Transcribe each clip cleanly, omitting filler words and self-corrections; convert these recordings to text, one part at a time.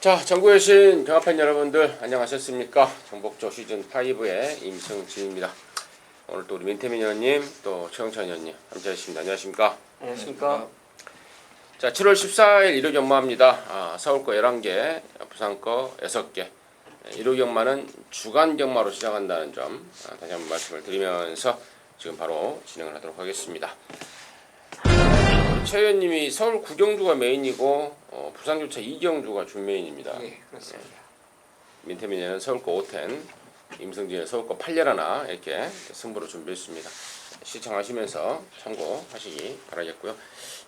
자, 전국에 계신 경합팬 여러분들 안녕하셨습니까? 정복조 시즌5의 임승진입니다. 오늘 또 우리 민태민 의원님, 또 최영찬 의원님 함께하셨습니다. 안녕하십니까? 안녕하십니까? 자, 7월 14일 일요 경마입니다. 서울 거 11개, 부산 거 6개. 일요 경마는 주간 경마로 시작한다는 점 다시 한번 말씀을 드리면서 지금 바로 진행을 하도록 하겠습니다. 최 의원님이 서울 9경주가 메인이고 부산교차 2경주가 준메인입니다. 네, 그렇습니다. 민태민 의원은 서울거 5텐, 임승진은 서울거 8열1 이렇게 승부로 준비했습니다. 시청하시면서 참고하시기 바라겠고요.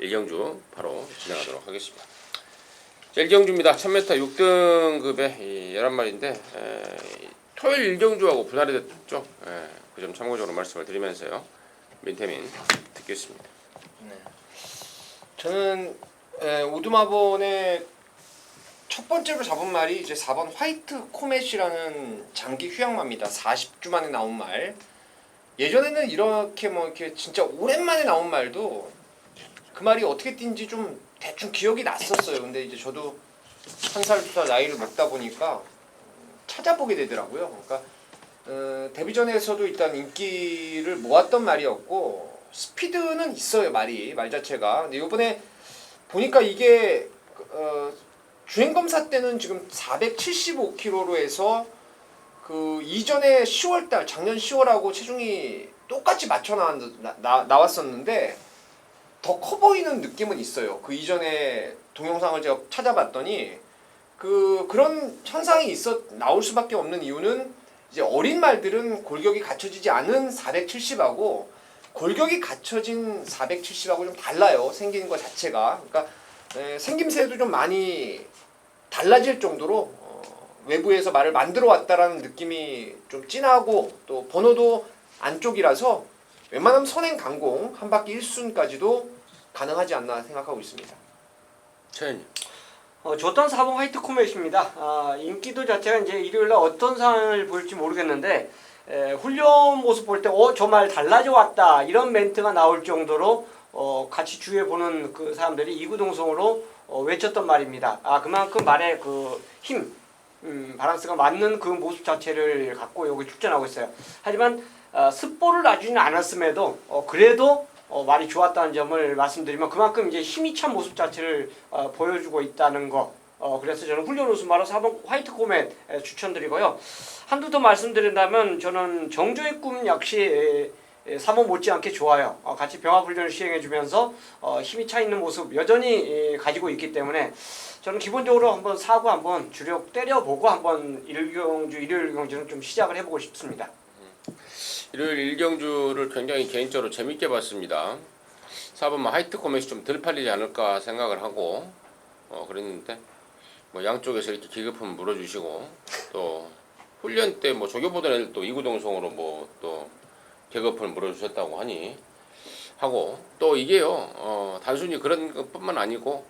1경주 바로 진행하도록 하겠습니다. 자, 1경주입니다. 1000m 6등급의 11마리인데 토요일 1경주하고 분할이 됐죠. 그 점 참고적으로 말씀을 드리면서요. 민태민 듣겠습니다. 네. 저는 오두마본의 첫 번째로 잡은 말이 이제 4번 화이트 코멧이라는 장기 휴양마입니다. 40주 만에 나온 말. 예전에는 이렇게 이렇게 진짜 오랜만에 나온 말도 그 말이 어떻게 뛴지 좀 대충 기억이 났었어요. 근데 이제 저도 한 살 두 살 나이를 먹다 보니까 찾아보게 되더라고요. 그러니까 데뷔전에서도 일단 인기를 모았던 말이었고 스피드는 있어요. 말 자체가. 근데 이번에 보니까 이게 주행검사 때는 지금 475km로 해서 그 이전에 10월달 작년 10월하고 체중이 똑같이 맞춰 나왔었는데 더 커 보이는 느낌은 있어요. 그 이전에 동영상을 제가 찾아봤더니 그런 현상이 나올 수밖에 없는 이유는 이제 어린 말들은 골격이 갖춰지지 않은 470하고 골격이 갖춰진 470하고 좀 달라요. 생기는 것 자체가. 그러니까 생김새도 좀 많이 달라질 정도로 외부에서 말을 만들어 왔다라는 느낌이 좀 진하고 또 번호도 안쪽이라서 웬만하면 선행 강공 한 바퀴 1순까지도 가능하지 않나 생각하고 있습니다. 최현님. 조던 4번 화이트 코멧입니다. 인기도 자체가 이제 일요일날 어떤 상황을 보일지 모르겠는데 훈련 모습 볼 때 저 말 달라져 왔다 이런 멘트가 나올 정도로 같이 주위에 보는 그 사람들이 이구동성으로 외쳤던 말입니다. 그만큼 말의 그 힘, 밸런스가 맞는 그 모습 자체를 갖고 여기 출전하고 있어요. 하지만 습보를 놔주지는 않았음에도 그래도 말이 좋았다는 점을 말씀드리면 그만큼 이제 힘이 찬 모습 자체를 보여주고 있다는 거. 그래서 저는 훈련 우승마로 4번 화이트 코멧 추천드리고요. 한두 더 말씀드린다면 저는 정조의 꿈 역시 3번 못지않게 좋아요. 같이 병합훈련을 시행해주면서 힘이 차 있는 모습 여전히 가지고 있기 때문에 저는 기본적으로 한번 사고 한번 주력 때려보고 한번 일요일 경주는 좀 시작을 해보고 싶습니다. 일요일 1경주를 굉장히 개인적으로 재밌게 봤습니다. 4번 화이트 코멧이 좀 덜 팔리지 않을까 생각을 하고 그랬는데 뭐 양쪽에서 이렇게 기급품 물어주시고 또 훈련 때 뭐 조교보던 애들 또 이구동성으로 뭐 또 계급품을 물어주셨다고 하고 또 이게요 단순히 그런 것뿐만 아니고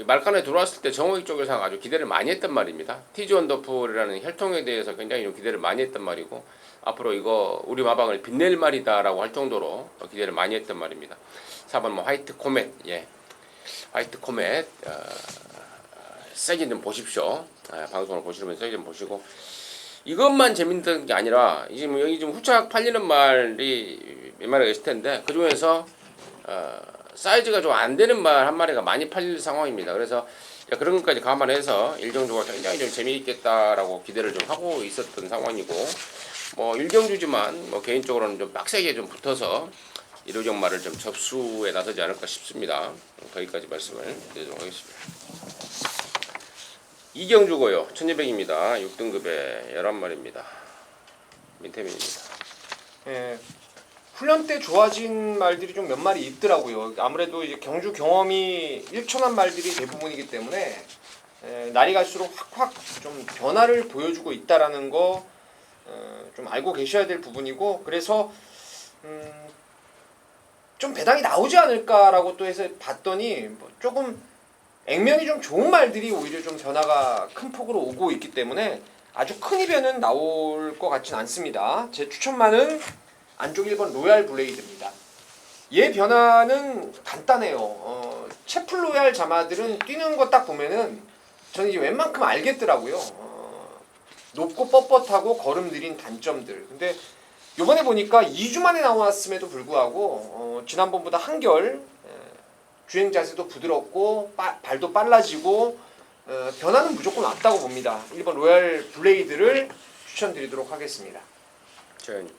말간에 들어왔을 때 정호익 쪽에서 아주 기대를 많이 했단 말입니다. 티즈 원더풀이라는 혈통에 대해서 굉장히 좀 기대를 많이 했단 말이고 앞으로 이거 우리 마방을 빛낼 말이다라고 할 정도로 기대를 많이 했단 말입니다. 4번 뭐 화이트 코멧, 화이트 코멧 세게 좀 보십시오. 방송을 보시면 세게 좀 보시고 이것만 재밌는 게 아니라 여기 지금 후착 팔리는 말이 몇 마리가 있을 텐데 그 중에서 사이즈가 좀 안 되는 말 한 마리가 많이 팔릴 상황입니다. 그래서 그런 것까지 감안해서 일경주가 굉장히 좀 재미있겠다라고 기대를 좀 하고 있었던 상황이고 뭐 일경주지만 뭐 개인적으로는 좀 빡세게 좀 붙어서 일요경마를 좀 접수에 나서지 않을까 싶습니다. 거기까지 말씀을 드리도록 하겠습니다. 이경주고요. 1200입니다. 6등급의 11마리입니다. 민태민입니다. 훈련 때 좋아진 말들이 좀 몇 마리 있더라고요. 아무래도 이제 경주 경험이 일천한 말들이 대부분이기 때문에 날이 갈수록 확 좀 변화를 보여주고 있다라는 거 좀 알고 계셔야 될 부분이고 그래서 좀 배당이 나오지 않을까라고 또 해서 봤더니 뭐 조금 액면이 좀 좋은 말들이 오히려 좀 변화가 큰 폭으로 오고 있기 때문에 아주 큰 이변은 나올 것 같진 않습니다. 제 추천만은 안쪽 1번 로얄 블레이드입니다. 얘 변화는 간단해요. 채플 로얄 자마들은 뛰는 거 딱 보면은 저는 이제 웬만큼 알겠더라고요. 높고 뻣뻣하고 걸음 느린 단점들. 근데 요번에 보니까 2주 만에 나왔음에도 불구하고 지난번보다 한결 주행 자세도 부드럽고 발도 빨라지고 변화는 무조건 왔다고 봅니다. 1번 로얄 블레이드를 추천드리도록 하겠습니다. 최현님.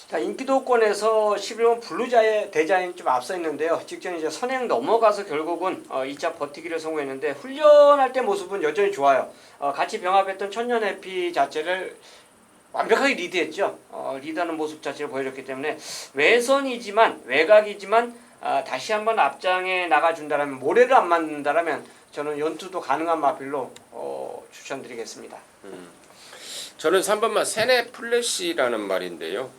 자, 인기도권에서 11번 블루자의 대자인 좀 앞서 있는데요. 직전 이제 선행 넘어가서 결국은 2차 버티기를 성공했는데 훈련할 때 모습은 여전히 좋아요. 같이 병합했던 천년 해피 자체를 완벽하게 리드했죠. 리드하는 모습 자체를 보여줬기 때문에 외선이지만 외곽이지만 다시 한번 앞장에 나가준다라면 모래를 안 맞는다라면 저는 연투도 가능한 마필로 추천드리겠습니다. 저는 3번만 세네 플래시라는 말인데요.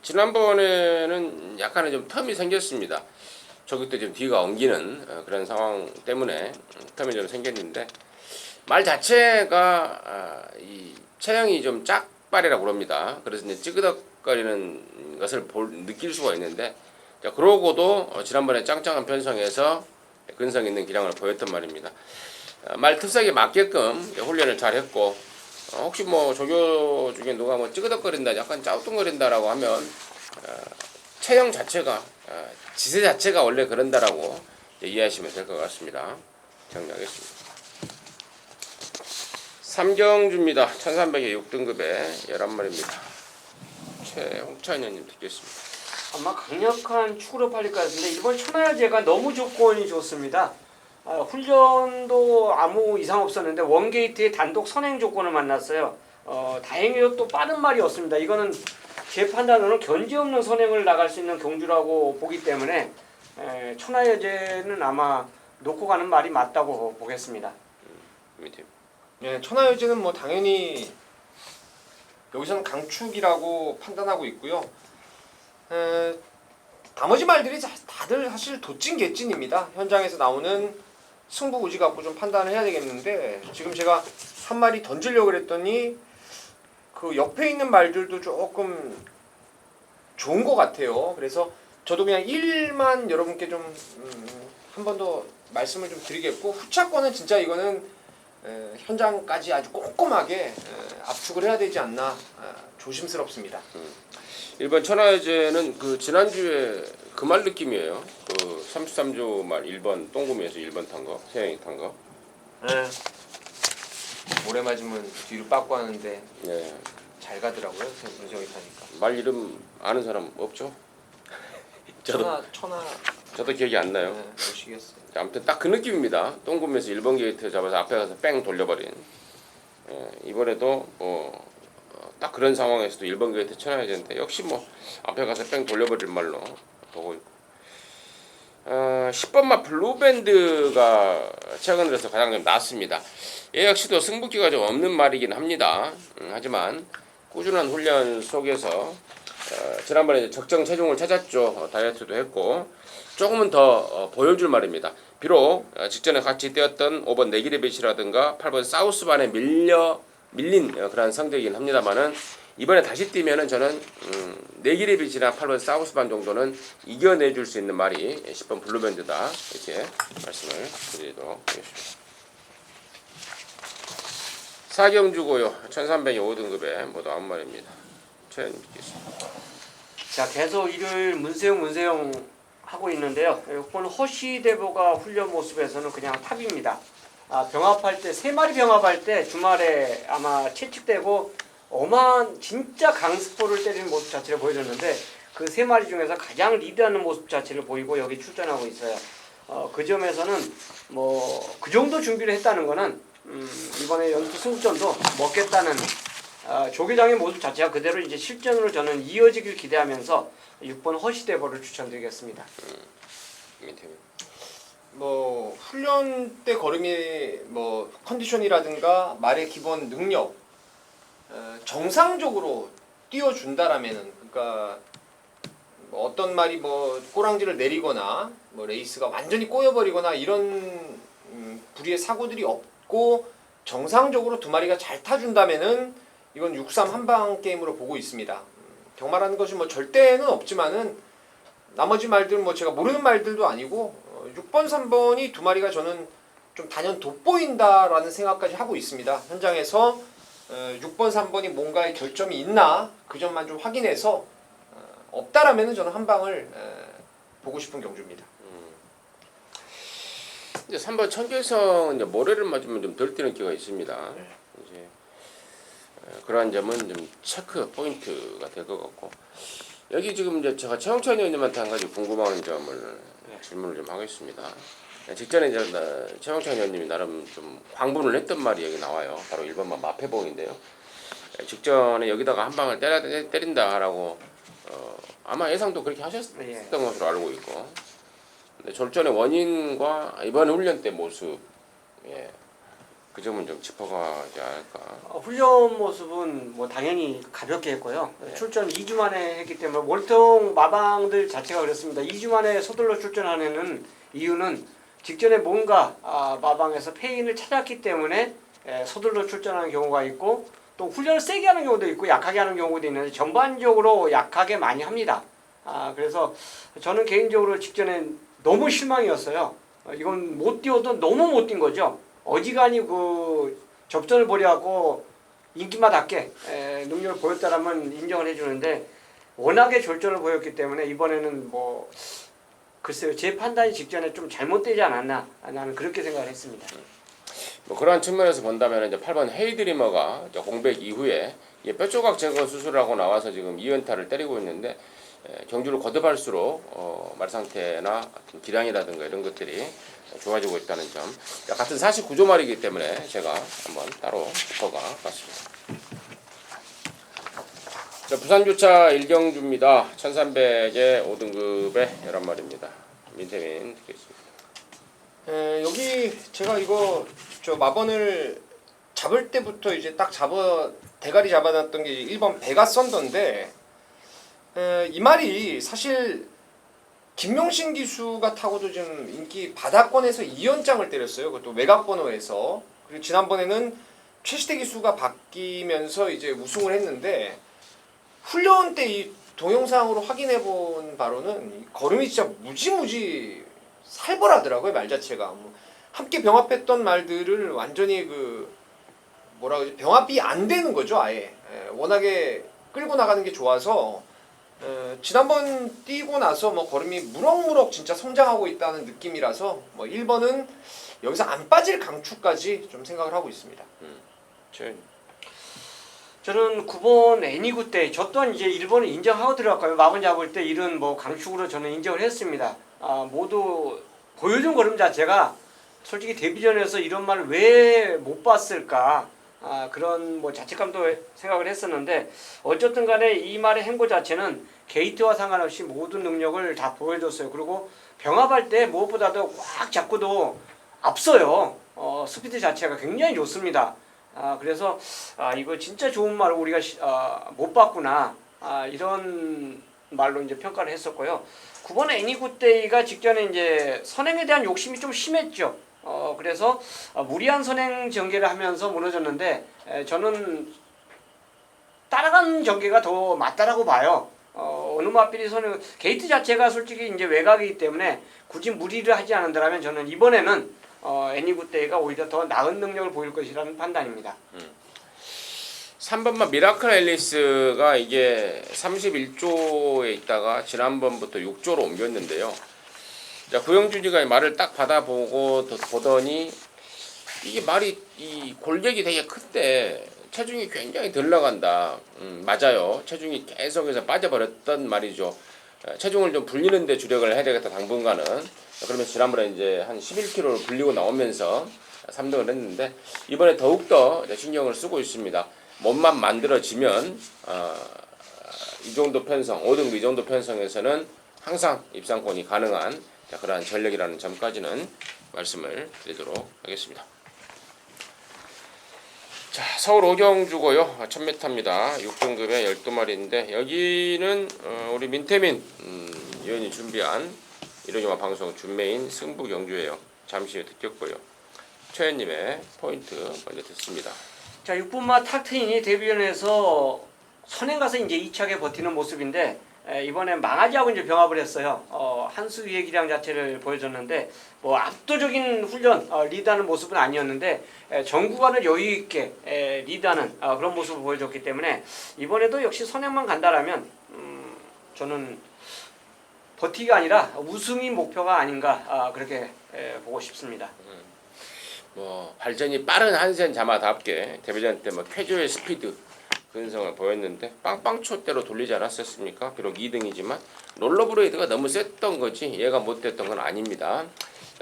지난번에는 약간의 좀 텀이 생겼습니다. 저기 때 좀 뒤가 엉기는 그런 상황 때문에 텀이 좀 생겼는데 말 자체가 이 체형이 좀 짝발이라고 그럽니다. 그래서 이제 찌그덕거리는 것을 느낄 수가 있는데 자, 그러고도 지난번에 짱짱한 편성에서 근성 있는 기량을 보였단 말입니다. 말 특성에 맞게끔 훈련을 잘 했고 혹시 뭐 조교 중에 누가 뭐 찌그덕거린다 약간 짜우뚱거린다라고 하면 체형 자체가 지세 자체가 원래 그런다라고 이해하시면 될 것 같습니다. 정리하겠습니다. 삼경주입니다. 1300에 6등급에 11마리입니다. 최홍찬님 듣겠습니다. 아마 강력한 축으로 팔릴 것 같은데 이번 천하야제가 너무 조건이 좋습니다. 훈련도 아무 이상 없었는데 원게이트의 단독 선행 조건을 만났어요. 다행히도 또 빠른 말이었습니다. 이거는 제 판단으로는 견제 없는 선행을 나갈 수 있는 경주라고 보기 때문에 천하여제는 아마 놓고 가는 말이 맞다고 보겠습니다. 네, 천하여제는 뭐 당연히 여기서는 강축이라고 판단하고 있고요. 나머지 말들이 다들 사실 도찐 개찐입니다. 현장에서 나오는 승부 의지 갖고 좀 판단을 해야 되겠는데 지금 제가 한 마리 던지려고 그랬더니 그 옆에 있는 말들도 조금 좋은 것 같아요. 그래서 저도 그냥 1만 여러분께 좀 한 번 더 말씀을 좀 드리겠고 후차권은 진짜 이거는 현장까지 아주 꼼꼼하게 압축을 해야 되지 않나 조심스럽습니다. 1번 천하여제는 그 지난주에 그 말 느낌이에요. 그 33조 말 1번 똥구미에서 1번 탄 거, 세영이 탄 거. 모래 맞으면 뒤로 빠꾸 하는데 네. 잘 가더라고요. 문정이 타니까. 말 이름 아는 사람 없죠? 저도 기억이 안 나요. 네, 모시겠어요. 아무튼 딱 그 느낌입니다. 똥구미에서 1번 게이트 잡아서 앞에 가서 뺑 돌려버린. 이번에도 딱 그런 상황에서도 1번 게이트 천하여제인데 역시 뭐 앞에 가서 뺑 돌려버릴 말로 보고 있고 10번마 블루밴드가 최근 들어서 가장 좀 낫습니다. 얘 역시도 승부기가 좀 없는 말이긴 합니다. 하지만 꾸준한 훈련 속에서 지난번에 적정 체중을 찾았죠. 다이어트도 했고 조금은 더 보여줄 말입니다. 비록 직전에 같이 뛰었던 5번 네기레빗이라든가 8번 사우스반에 밀린 그런 성적이긴 합니다만은 이번에 다시 뛰면은 저는 네기레빗이나 8번 사우스반 정도는 이겨내줄 수 있는 말이 10번 블루밴드다 이렇게 말씀을 드리도록 하겠습니다. 사경주고요. 1300에 5등급에 모두 9마리입니다. 최현님 듣겠습니다. 자, 계속 일요일 문세영 하고 있는데요. 이번 허시대보가 훈련 모습에서는 그냥 탑입니다. 병합할 때 3마리 병합할 때 주말에 아마 채찍되고 어마한 진짜 강스포를 때리는 모습 자체를 보여줬는데 그 3마리 중에서 가장 리드하는 모습 자체를 보이고 여기 출전하고 있어요. 그 점에서는 뭐 그 정도 준비를 했다는 거는 이번에 연투 승부전도 먹겠다는 조계장의 모습 자체가 그대로 이제 실전으로 저는 이어지길 기대하면서 6번 허시대보를 추천드리겠습니다. 뭐 훈련 때 걸음이 뭐 컨디션이라든가 말의 기본 능력 정상적으로 띄워준다라면은 그러니까 뭐 어떤 말이 뭐 꼬랑지를 내리거나 뭐 레이스가 완전히 꼬여버리거나 이런 불의의 사고들이 없고 정상적으로 두 마리가 잘 타준다면은 이건 6-3 한방 게임으로 보고 있습니다. 경마라는 것이 뭐 절대는 없지만은 나머지 말들 뭐 제가 모르는 말들도 아니고 6번, 3번이 두 마리가 저는 좀 단연 돋보인다라는 생각까지 하고 있습니다. 현장에서 6번, 3번이 뭔가의 결점이 있나 그 점만 좀 확인해서 없다라면은 저는 한 방을 보고 싶은 경주입니다. 이제 3번 청계성 이제 모래를 맞으면 좀 덜 뛰는 기가 있습니다. 네. 이제 그러한 점은 좀 체크 포인트가 될 것 같고 여기 지금 이제 제가 최영찬 의원님한테 한 가지 궁금한 점을 질문을 좀 하겠습니다. 직전에 이제 최영찬 의원님이 나름 좀 광분을 했던 말이 여기 나와요. 바로 1번만 마패봉인데요. 직전에 여기다가 한 방을 때린다라고 아마 예상도 그렇게 하셨던 것으로 알고 있고 근데 졸전의 원인과 이번 훈련 때 모습 그 점은 좀 짚어가지 않을까. 훈련 모습은 뭐 당연히 가볍게 했고요. 네. 출전 2주 만에 했기 때문에 월통 마방들 자체가 그렇습니다. 2주 만에 서둘러 출전하는 이유는 직전에 뭔가 마방에서 패인을 찾았기 때문에 서둘러 출전하는 경우가 있고 또 훈련을 세게 하는 경우도 있고 약하게 하는 경우도 있는데 전반적으로 약하게 많이 합니다. 그래서 저는 개인적으로 직전에 너무 실망이었어요. 이건 못 뛰어도 너무 못 뛴 거죠. 어지간히 그 접전을 벌여갖고 인기맛없게 능력을 보였다라면 인정을 해주는데 워낙에 졸전을 보였기 때문에 이번에는 뭐 글쎄요 제 판단이 직전에 좀 잘못되지 않았나 나는 그렇게 생각을 했습니다. 뭐 그러한 측면에서 본다면 이제 8번 헤이드리머가 이제 공백 이후에 뼈조각 제거 수술을 하고 나와서 지금 2연타를 때리고 있는데 경주를 거듭할수록 말 상태나 기량이라든가 이런 것들이 좋아지고 있다는 점. 같은 49조 말이기 때문에 제가 한번 따로 짚어가 봤습니다. 자, 부산주차 1경주입니다. 1300에 5등급의 11마리입니다. 민태민 듣겠습니다. 여기 제가 이거 저 마번을 잡을 때부터 이제 딱 대가리 잡아놨던 게 1번 베가 썬더인데 이 말이 사실 김명신 기수가 타고도 좀 인기 바닥권에서 2연장을 때렸어요. 그것도 외곽번호에서. 그리고 지난번에는 최시대 기수가 바뀌면서 이제 우승을 했는데 훈련 때 이 동영상으로 확인해 본 바로는 이 걸음이 진짜 무지무지 살벌하더라고요. 말 자체가. 뭐 함께 병합했던 말들을 완전히 그 뭐라 그러지 병합이 안 되는 거죠. 아예. 워낙에 끌고 나가는 게 좋아서 지난번 뛰고 나서 뭐 걸음이 무럭무럭 진짜 성장하고 있다는 느낌이라서 뭐 1번은 여기서 안 빠질 강추까지 좀 생각을 하고 있습니다. 저는 9번 애니구 때 저 또한 이제 1번을 인정하고 들어갈까요? 마번 잡을 때 이런 뭐 강축으로 저는 인정을 했습니다. 모두 보여준 걸음 자체가 솔직히 데뷔전에서 이런 말을 왜 못 봤을까? 그런 뭐 자책감도 생각을 했었는데 어쨌든 간에 이 말의 행보 자체는 게이트와 상관없이 모든 능력을 다 보여줬어요. 그리고 병합할 때 무엇보다도 꽉 잡고도 앞서요. 스피드 자체가 굉장히 좋습니다. 그래서 이거 진짜 좋은 말을 우리가 못 봤구나. 이런 말로 이제 평가를 했었고요. 9번 애니굿데이가 직전에 이제 선행에 대한 욕심이 좀 심했죠. 그래서 무리한 선행 전개를 하면서 무너졌는데 저는 따라간 전개가 더 맞다라고 봐요. 어느마필이 선행 게이트 자체가 솔직히 이제 외곽이기 때문에 굳이 무리를 하지 않는다면 저는 이번에는 애니굿데이가 오히려 더 나은 능력을 보일 것이라는 판단입니다. 3번만 미라클 앨리스가 이게 31조에 있다가 지난번부터 6조로 옮겼는데요. 자, 구영준이가 말을 딱 받아보고 보더니 이게 말이 이 골격이 되게 큰데 체중이 굉장히 덜 나간다. 맞아요. 체중이 계속해서 빠져버렸던 말이죠. 체중을 좀 불리는데 주력을 해야 되겠다 당분간은. 그러면서 지난번에 이제 한 11kg를 불리고 나오면서 3등을 했는데 이번에 더욱더 신경을 쓰고 있습니다. 몸만 만들어지면 이 정도 편성, 5등급 이 정도 편성에서는 항상 입상권이 가능한 그러한 전력이라는 점까지는 말씀을 드리도록 하겠습니다. 자, 서울 오경주고요. 1000m입니다. 6등급의 12마리인데 여기는 우리 민태민 의원이 준비한 이로경화 방송 준메인 승부 경주예요. 잠시 후에 듣겠고요. 최 의원님의 포인트 먼저 듣습니다. 자, 6분마 탁트인이 데뷔전에서 선행 가서 이제 2차게 버티는 모습인데 이번에 망아지하고 이제 병합을 했어요. 한 수 위의 기량 자체를 보여줬는데 뭐 압도적인 훈련 리드하는 모습은 아니었는데 전 구간을 여유 있게 리드하는 그런 모습을 보여줬기 때문에 이번에도 역시 선행만 간다라면 저는 버티기가 아니라 우승이 목표가 아닌가 그렇게 보고 싶습니다. 뭐 발전이 빠른 한센 자마답게 데뷔전 때 뭐 쾌조의 스피드 근성을 보였는데 빵빵초대로 돌리지 않았었습니까? 비록 2등이지만 롤러브레이드가 너무 셌던 거지 얘가 못됐던 건 아닙니다.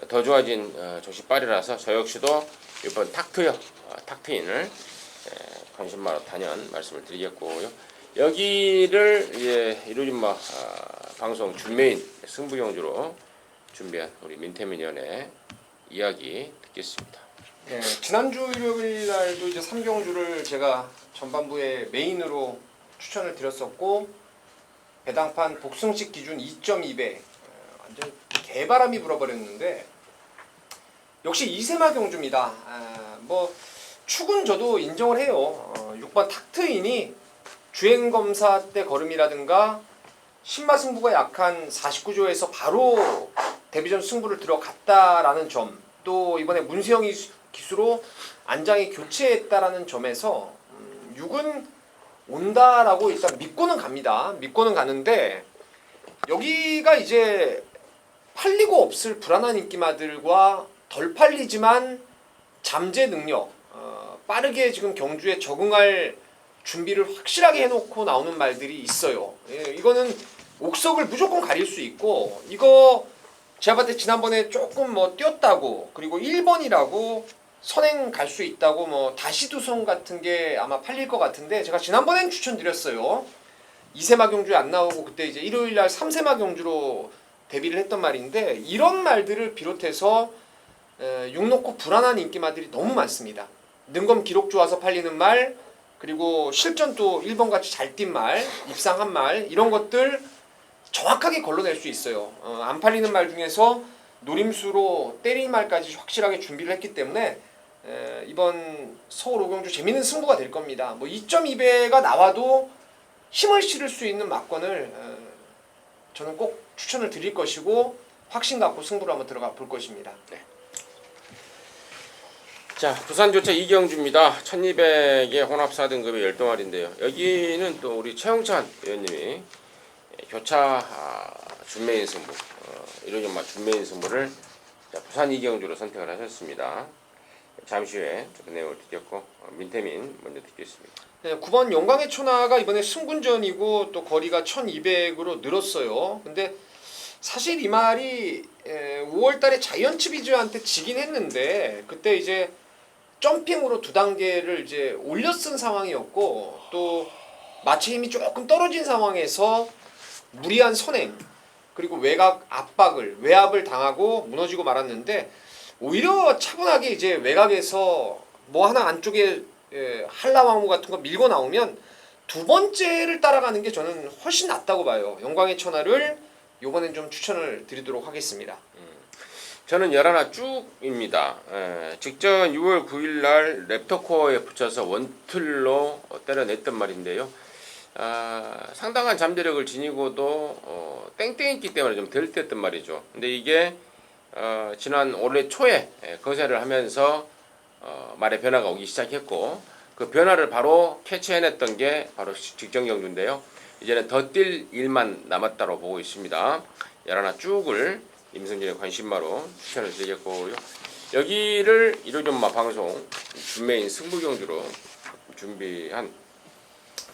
더 좋아진 조시빨이라서 저 역시도 이번 탁트인을 관심마로 단연 말씀을 드리겠고요. 여기를 이제 이루진마 방송 준메인 승부경주로 준비한 우리 민태민 위원의 이야기 듣겠습니다. 네, 지난주 일요일 날도 이제 3경주를 제가 전반부에 메인으로 추천을 드렸었고 배당판 복승식 기준 2.2배 완전 개바람이 불어버렸는데 역시 이세마 경주입니다. 뭐 축은 저도 인정을 해요. 6번 탁트인이 주행검사 때 걸음이라든가 신마승부가 약한 49조에서 바로 데뷔전 승부를 들어갔다라는 점, 또 이번에 문세영이 기수로 안장이 교체했다라는 점에서 6은 온다라고 일단 믿고는 갑니다. 믿고는 가는데 여기가 이제 팔리고 없을 불안한 인기마들과 덜 팔리지만 잠재 능력, 빠르게 지금 경주에 적응할 준비를 확실하게 해놓고 나오는 말들이 있어요. 이거는 옥석을 무조건 가릴 수 있고 이거 제가 봤을 때 지난번에 조금 뭐 뛰었다고 그리고 1번이라고 선행 갈 수 있다고 뭐 다시 두성 같은 게 아마 팔릴 것 같은데 제가 지난번엔 추천드렸어요. 2세마 경주에 안 나오고 그때 이제 일요일날 3세마 경주로 데뷔를 했던 말인데 이런 말들을 비롯해서 6 놓고 불안한 인기마들이 너무 많습니다. 능검 기록 좋아서 팔리는 말 그리고 실전도 1번같이 잘 뛴 말, 입상한 말 이런 것들 정확하게 걸러낼 수 있어요. 안 팔리는 말 중에서 노림수로 때릴 말까지 확실하게 준비를 했기 때문에 이번 서울 오경주 재밌는 승부가 될 겁니다. 뭐 2.2배가 나와도 힘을 실을 수 있는 막건을 저는 꼭 추천을 드릴 것이고 확신 갖고 승부를 한번 들어가 볼 것입니다. 네. 자, 부산조차 이경주입니다. 1200의 혼합 4등급의 열동알인데요. 여기는 또 우리 최영찬 의원님이 교차 준메인 승부, 이루전마 준메인 승부를 부산 이경주로 선택을 하셨습니다. 잠시 후에 그 내용을 듣겠고 민태민 먼저 듣겠습니다. 네, 9번 영광의 초나가 이번에 승군전이고 또 거리가 1200으로 늘었어요. 근데 사실 이 말이 5월달에 자이언츠 비즈한테 지긴 했는데 그때 이제 점핑으로 2단계를 이제 올려 쓴 상황이었고 또 마체 힘이 조금 떨어진 상황에서 무리한 선행 그리고 외곽 압박을 외압을 당하고 무너지고 말았는데 오히려 차분하게 이제 외곽에서 뭐 하나 안쪽에 한라왕후 같은 거 밀고 나오면 두 번째를 따라가는 게 저는 훨씬 낫다고 봐요. 영광의 천하를 요번엔 좀 추천을 드리도록 하겠습니다. 저는 11화 쭉입니다. 직전 6월 9일 날 랩터코어에 붙여서 원틀로 때려냈던 말인데요. 상당한 잠재력을 지니고도 땡땡했기 때문에 좀 덜 뗐던 말이죠. 근데 이게 지난 올해 초에 거세를 하면서 말의 변화가 오기 시작했고 그 변화를 바로 캐치해냈던 게 바로 직전 경주인데요. 이제는 더 뛸 일만 남았다고 보고 있습니다. 11화 쭉을 임승진의 관심마로 추천을 드리겠고요. 여기를 이루전마 방송 준메인 승부경주로 준비한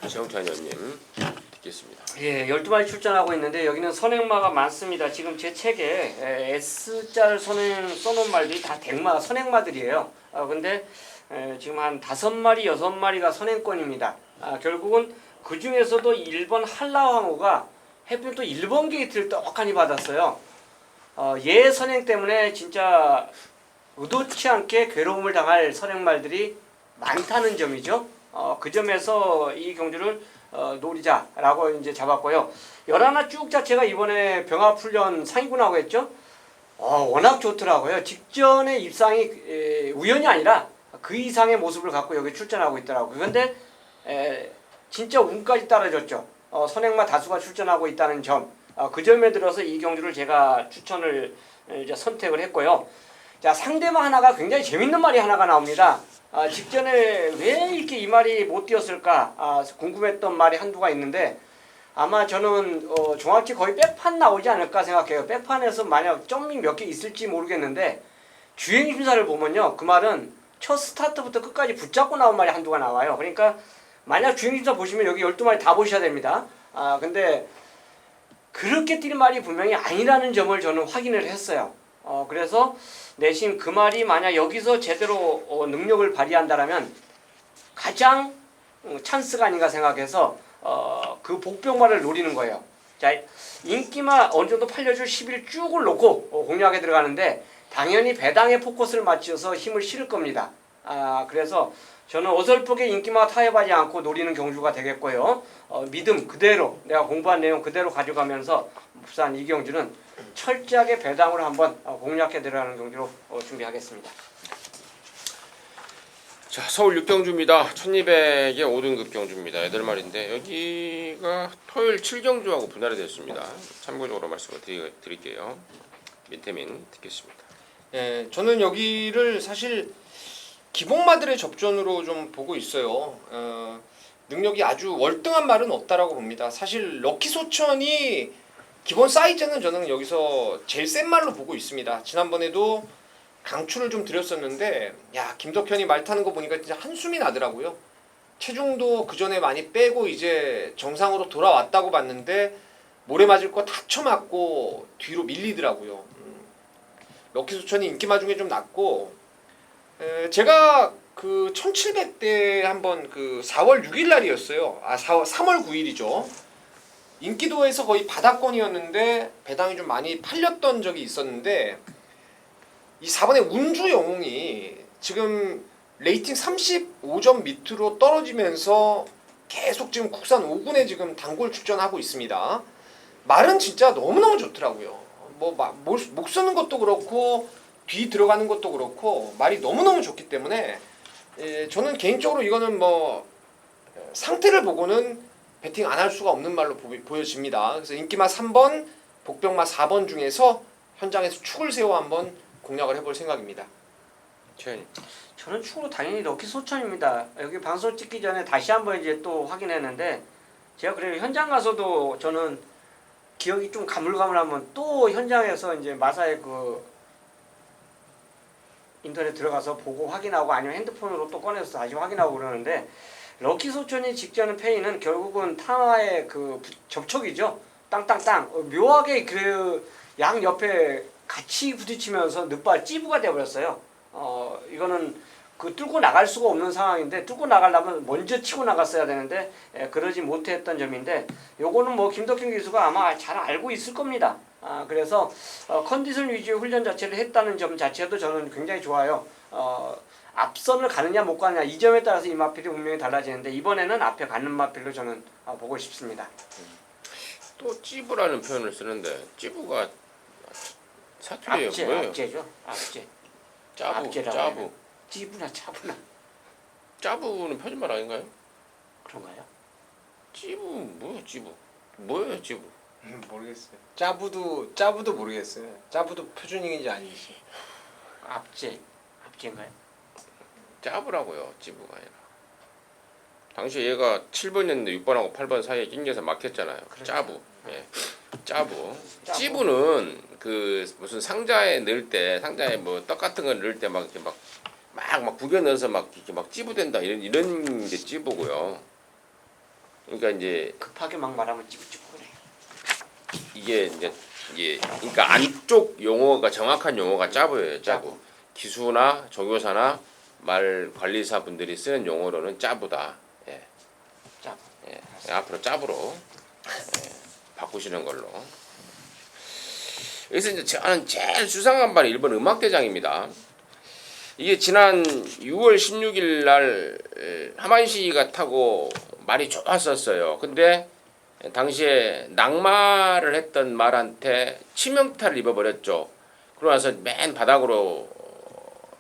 최영찬 의원님 듣겠습니다. 예, 12마리 출전하고 있는데 여기는 선행마가 많습니다. 지금 제 책에 S자를 선행 써놓은 말들이 다 덱마, 선행마들이에요. 근데 지금 한 5마리, 6마리가 선행권입니다. 결국은 그 중에서도 1번 한라왕후가 해필 또 1번 게이트를 떡하니 받았어요. 얘 선행 때문에 진짜 의도치 않게 괴로움을 당할 선행말들이 많다는 점이죠. 그 점에서 이 경주를 노리자라고 이제 잡았고요. 11화 쭉 자체가 이번에 병합훈련 상위군하고 했죠. 워낙 좋더라고요. 직전에 입상이 우연이 아니라 그 이상의 모습을 갖고 여기 출전하고 있더라고요. 그런데 진짜 운까지 따라줬죠. 선행마 다수가 출전하고 있다는 점. 그 점에 들어서 이 경주를 제가 추천을 이제 선택을 했고요. 자, 상대방 하나가 굉장히 재밌는 말이 하나가 나옵니다. 직전에 왜 이렇게 이 말이 못 뛰었을까 궁금했던 말이 한두가 있는데 아마 저는 정확히 거의 백판 나오지 않을까 생각해요. 백판에서 만약 점이 몇 개 있을지 모르겠는데 주행 심사를 보면요. 그 말은 첫 스타트부터 끝까지 붙잡고 나온 말이 한두가 나와요. 그러니까 만약 주행 심사 보시면 여기 12마리 다 보셔야 됩니다. 근데 그렇게 뛸 말이 분명히 아니라는 점을 저는 확인을 했어요. 그래서 내심 그 말이 만약 여기서 제대로 능력을 발휘한다라면 가장 찬스가 아닌가 생각해서 그 복병마를 노리는 거예요. 자, 인기마 어느 정도 팔려줄 10일 쭉을 놓고 공략에 들어가는데 당연히 배당에 포커스를 맞춰서 힘을 실을 겁니다. 그래서 저는 어설프게 인기마 타협하지 않고 노리는 경주가 되겠고요. 믿음 그대로 내가 공부한 내용 그대로 가져가면서 부산 이 경주는 철저하게 배당으로 한번 공략해 들어가는 경주로 준비하겠습니다. 자, 서울 6경주입니다. 1200의 5등급 경주입니다. 8마리인데 여기가 토요일 7경주하고 분할이 됐습니다. 참고적으로 말씀을 드릴게요. 민태민 듣겠습니다. 예, 저는 여기를 사실 기복마들의 접전으로 좀 보고 있어요. 능력이 아주 월등한 말은 없다라고 봅니다. 사실 럭키 소천이 기본 사이즈는 저는 여기서 제일 센 말로 보고 있습니다. 지난번에도 강추를 좀 드렸었는데 야 김덕현이 말 타는 거 보니까 진짜 한숨이 나더라고요. 체중도 그 전에 많이 빼고 이제 정상으로 돌아왔다고 봤는데 모래 맞을 거 다 쳐맞고 뒤로 밀리더라고요. 럭키 소천이 인기마 중에 좀 낮고 제가 그 1700대 한번 그 4월 6일 날이었어요. 3월 9일이죠. 인기도에서 거의 바닥권이었는데 배당이 좀 많이 팔렸던 적이 있었는데 이 4번의 운주 영웅이 지금 레이팅 35점 밑으로 떨어지면서 계속 지금 국산 5군에 지금 단골 출전하고 있습니다. 말은 진짜 너무너무 좋더라고요. 목 쓰는 것도 그렇고 뒤 들어가는 것도 그렇고 말이 너무너무 좋기 때문에 저는 개인적으로 이거는 뭐 상태를 보고는 배팅 안 할 수가 없는 말로 보여집니다. 그래서 인기마 3번, 복병마 4번 중에서 현장에서 축을 세워 한번 공략을 해볼 생각입니다. 최현님. 저는 축으로 당연히 럭키 소천입니다. 여기 방송 찍기 전에 다시 한번 이제 또 확인했는데 제가 그래요 현장 가서도 저는 기억이 좀 가물가물하면 또 현장에서 이제 마사의 그 인터넷 들어가서 보고 확인하고 아니면 핸드폰으로 또 꺼내서 다시 확인하고 그러는데 럭키 소천이 직전의 페이는 결국은 탕화의 그 접촉이죠. 땅땅땅 묘하게 그 양 옆에 같이 부딪히면서 늑발 찌부가 되어버렸어요. 이거는 그 뚫고 나갈 수가 없는 상황인데 뚫고 나가려면 먼저 치고 나갔어야 되는데 그러지 못했던 점인데 요거는 뭐 김덕현 기수가 아마 잘 알고 있을 겁니다. 그래서 컨디션 위주의 훈련 자체를 했다는 점 자체도 저는 굉장히 좋아요. 앞선을 가느냐 못 가느냐 이 점에 따라서 이 마필이 분명히 달라지는데 이번에는 앞에 가는 마필로 저는 보고 싶습니다. 또 찌부라는 표현을 쓰는데 찌부가 사투리예요. 뭐예요? 앞제죠. 앞제. 짜부, 앞제라고 짜부. 해요. 찌부나 차부나 짜부는 표준말 아닌가요? 그런가요? 찌부 뭐예요? 찌부 뭐예요? 찌부 모르겠어요. 짜부도 모르겠어요. 짜부도 표준인지 아닌지. 앞제인가요? 짜부라고요. 찌부가 아니라. 당시 얘가 7번이었는데 6번하고 8번 사이에 낑겨서 막혔잖아요. 그렇죠. 짜부. 예. 짜부. 짜부. 찌부는 그 무슨 상자에 넣을 때 상자에 뭐 떡 같은 거 넣을 때 막 이렇게 막 구겨 넣어서 막 이렇게 막 찌부된다 이런 게 찌부고요. 그러니까 이제 급하게 막 말하면 찌부찌부 그래. 이게 그러니까 안쪽 용어가 정확한 용어가 짜부예요. 짜부. 기수나 조교사나 말 관리사 분들이 쓰는 용어로는 짜부다. 예. 짜부. 예. 앞으로 짜부로 바꾸시는 걸로. 여기서 이제 저는 제일 수상한 말이 일본 음악대장입니다. 이게 지난 6월 16일 날 하만시가 타고 말이 좋았었어요. 근데 당시에 낙마를 했던 말한테 치명타를 입어버렸죠. 그러고 나서 맨 바닥으로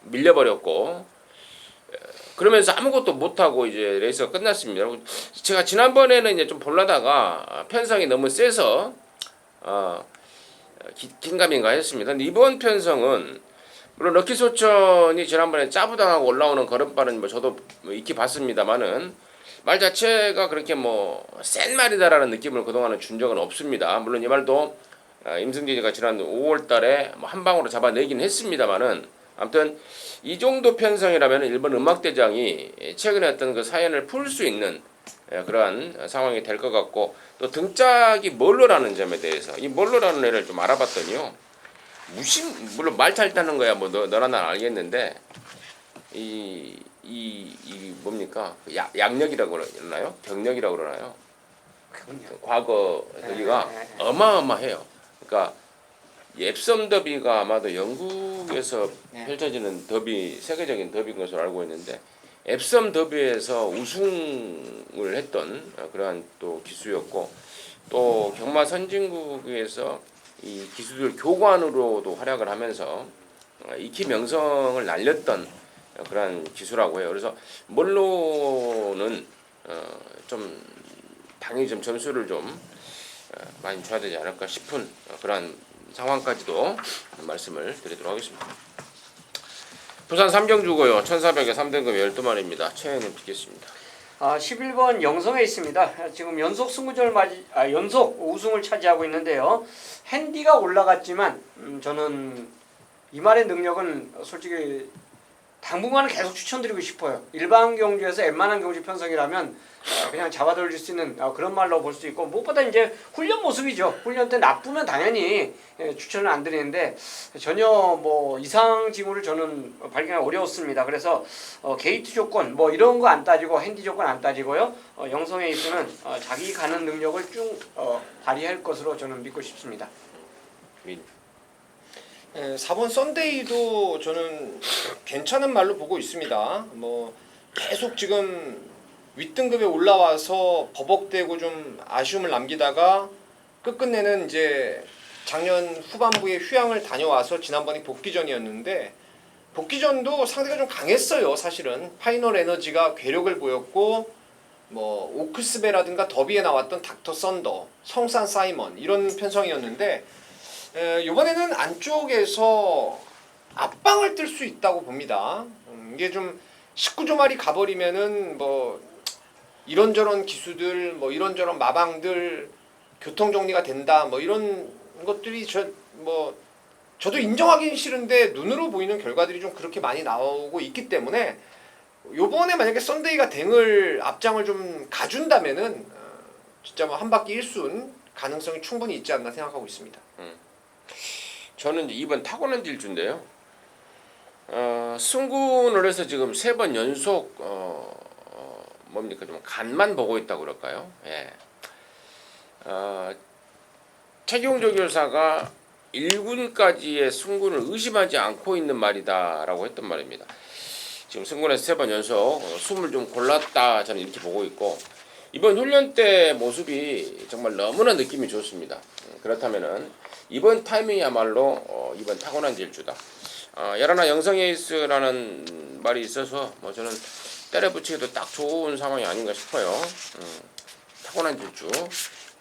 밀려버렸고 그러면서 아무것도 못하고 이제 레이스가 끝났습니다. 제가 지난번에는 이제 좀 볼라다가 편성이 너무 세서 긴가민가 했습니다. 근데 이번 편성은 물론 럭키소천이 지난번에 짜부당하고 올라오는 걸음발은 뭐 저도 뭐 익히 봤습니다만은 말 자체가 그렇게 뭐 센 말이다라는 느낌을 그동안은 준 적은 없습니다. 물론 이 말도 임승진이가 지난 5월달에 뭐 한 방으로 잡아내긴 했습니다만은 아무튼 이 정도 편성이라면 일본 음악대장이 최근에 어떤 그 사연을 풀 수 있는 그러한 상황이 될 것 같고 또 등짝이 멀로라는 점에 대해서 이 멀로라는 애를 좀 알아봤더니요. 물론 말 잘 타는 거야 뭐 너나 난 알겠는데 이 뭡니까 양력이라고 그러나요? 경력이라고 그러나요? 과거 여기가 어마어마해요. 그러니까 앱섬 더비가 아마도 영국에서 펼쳐지는 더비 세계적인 더비인 것으로 알고 있는데 앱섬 더비에서 우승을 했던 그러한 또 기수였고 또 경마 선진국에서 이 기수들 교관으로도 활약을 하면서 익히 명성을 날렸던 그러한 기수라고 해요. 그래서 뭘로는 좀 당연히 좀 점수를 좀 많이 줘야 되지 않을까 싶은 그러한 상황까지도 말씀을 드리도록 하겠습니다. 부산 삼경주고요. 1400에 3등급 12마리입니다. 최현님 듣겠습니다. 11번 영성에 있습니다. 지금 연속 승부전을 연속 우승을 차지하고 있는데요. 핸디가 올라갔지만 저는 이 말의 능력은 솔직히 당분간은 계속 추천드리고 싶어요. 일반 경주에서 웬만한 경주 편성이라면 그냥 잡아돌릴 수 있는 그런 말로 볼 수 있고 무엇보다 이제 훈련 모습이죠. 훈련 때 나쁘면 당연히 추천을 안 드리는데 전혀 뭐 이상 징후를 저는 발견하기 어려웠습니다. 그래서 게이트 조건 뭐 이런 거 안 따지고 핸디 조건 안 따지고요. 영성 에이스는 자기 가는 능력을 쭉 발휘할 것으로 저는 믿고 싶습니다. 4번 썬데이도 저는 괜찮은 말로 보고 있습니다. 뭐 계속 지금 윗등급에 올라와서 버벅대고 좀 아쉬움을 남기다가 끝끝내는 이제 작년 후반부에 휴양을 다녀와서 지난번이 복귀전이었는데 복귀전도 상대가 좀 강했어요. 사실은 파이널 에너지가 괴력을 보였고 뭐 오크스베라든가 더비에 나왔던 닥터 썬더, 성산 사이먼 이런 편성이었는데 이번에는 안쪽에서 앞방을 뜰 수 있다고 봅니다. 이게 좀 19조말이 가버리면은 뭐 이런저런 기수들, 뭐 이런저런 마방들 교통 정리가 된다, 뭐 이런 것들이 저도 인정하기는 싫은데 눈으로 보이는 결과들이 좀 그렇게 많이 나오고 있기 때문에 요번에 만약에 썬데이가 댕을 앞장을 좀 가준다면은 진짜 뭐 한 바퀴 1순 가능성이 충분히 있지 않나 생각하고 있습니다. 저는 이번 타고난 질주인데요. 승군을 해서 지금 3번 연속 뭡니까 좀 간만 보고 있다고 그럴까요? 예. 최경조 교사가 1군까지의 승군을 의심하지 않고 있는 말이다라고 했던 말입니다. 지금 승군에서 3번 연속 숨을 좀 골랐다 저는 이렇게 보고 있고 이번 훈련 때 모습이 정말 너무나 느낌이 좋습니다. 그렇다면은 이번 타이밍이야말로 이번 타고난 질주다. 야라나 영성 에이스라는 말이 있어서 뭐 저는 때려붙이기도 딱 좋은 상황이 아닌가 싶어요. 타고난 질주